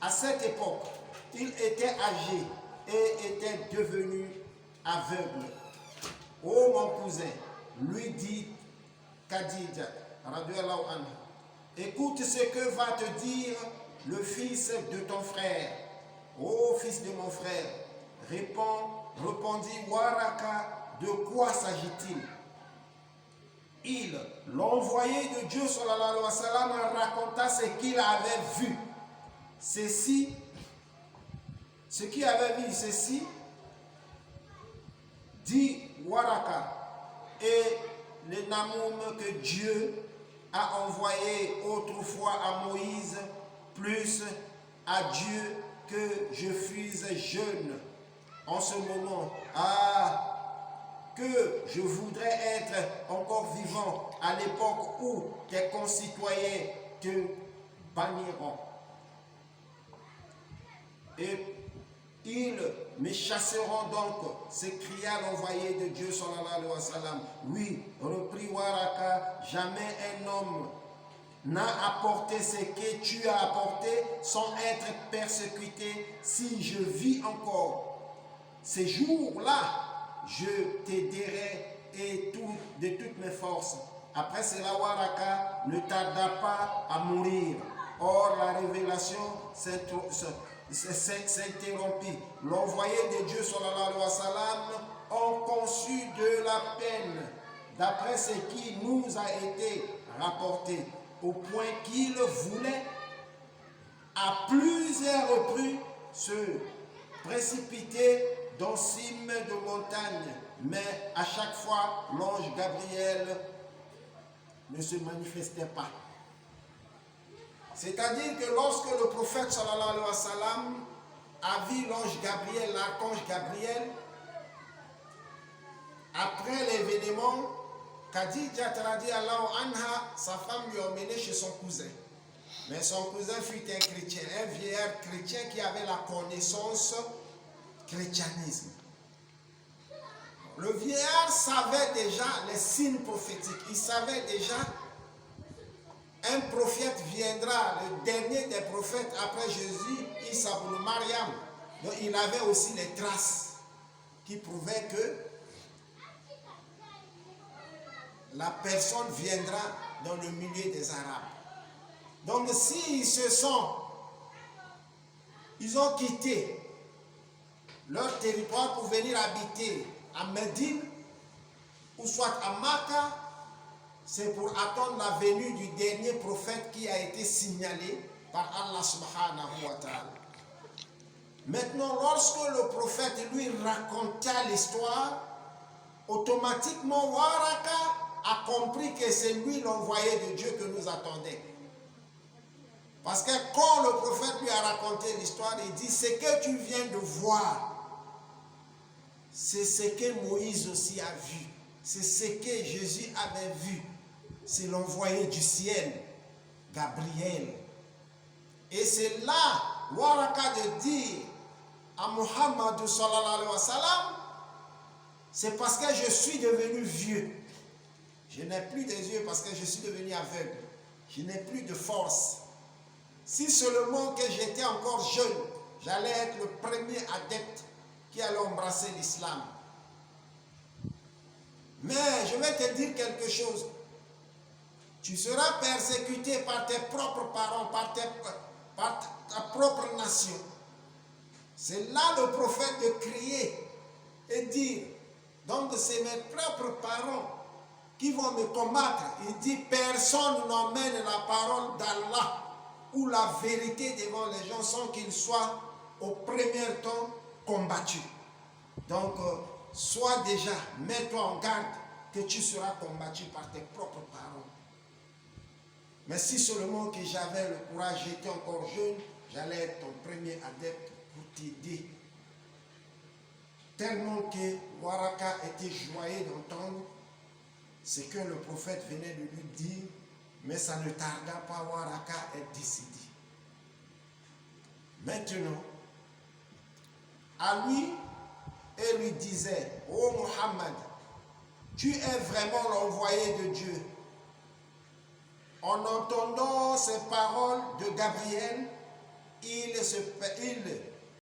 À cette époque, il était âgé et était devenu aveugle. Ô mon cousin, lui dit Khadija, radiyallahu anha, écoute ce que va te dire le fils de ton frère. Ô fils de mon frère, répondit Waraka, de quoi s'agit-il? L'envoyé de Dieu, sallallahu alayhi wa sallam, raconta ce qu'il avait vu. Ce qu'il avait vu, ceci, dit Waraka, et le Namoum que Dieu a envoyé autrefois à Moïse, plus à Dieu que je fusse jeune en ce moment. Que je voudrais être encore vivant à l'époque où tes concitoyens te banniront. Et ils me chasseront donc, s'écria l'envoyé de Dieu, sallallahu alayhi wa sallam. Oui, reprit Waraka, jamais un homme n'a apporté ce que tu as apporté sans être persécuté. Si je vis encore ces jours-là, je t'aiderai de toutes mes forces. Après cela, Waraka ne tarda pas à mourir. Or, la révélation s'interrompit. L'envoyé de Dieu, sallallahu alayhi wa sallam, ont conçu de la peine, d'après ce qui nous a été rapporté, au point qu'il voulait à plusieurs reprises se précipiter dans cime de montagne, mais à chaque fois, l'ange Gabriel ne se manifestait pas. C'est-à-dire que lorsque le prophète sallallahu alayhi wa sallam a vu l'ange Gabriel, l'archange Gabriel, après l'événement, Khadija radiyallahu anha, sa femme lui a emmené chez son cousin. Mais son cousin fut un chrétien, un vieillard chrétien qui avait la connaissance chrétianisme. Le vieillard savait déjà les signes prophétiques. Il savait déjà un prophète viendra, le dernier des prophètes après Jésus, Isa ibn Maryam. Donc il avait aussi les traces qui prouvaient que la personne viendra dans le milieu des Arabes. Donc s'ils ils ont quitté leur territoire pour venir habiter à Médine ou soit à Makkah, c'est pour attendre la venue du dernier prophète qui a été signalé par Allah subhanahu wa ta'ala. Maintenant, lorsque le prophète lui raconta l'histoire, automatiquement Waraka a compris que c'est lui l'envoyé de Dieu que nous attendions. Parce que quand le prophète lui a raconté l'histoire, il dit, ce que tu viens de voir, c'est ce que Moïse aussi a vu. C'est ce que Jésus avait vu. C'est l'envoyé du ciel, Gabriel. Et c'est là, Waraka de dire à Muhammad sallallahu alayhi wa sallam, c'est parce que je suis devenu vieux. Je n'ai plus des yeux parce que je suis devenu aveugle. Je n'ai plus de force. Si seulement que j'étais encore jeune, j'allais être le premier adepte qui allait embrasser l'islam. Mais je vais te dire quelque chose. Tu seras persécuté par tes propres parents, par ta propre nation. C'est là le prophète de crier et dire, donc c'est mes propres parents qui vont me combattre. Il dit, personne n'emmène la parole d'Allah ou la vérité devant les gens sans qu'ils soient au premier temps combattus. Donc, sois déjà, mets-toi en garde que tu seras combattu par tes propres parents. Mais si seulement que j'avais le courage, j'étais encore jeune, j'allais être ton premier adepte pour t'aider. Tellement que Waraka était joyeux d'entendre ce que le prophète venait de lui dire, mais ça ne tarda pas, Waraka est décidé. Maintenant, à lui, et lui disait, ô Muhammad, tu es vraiment l'envoyé de Dieu. En entendant ces paroles de Gabriel, il ils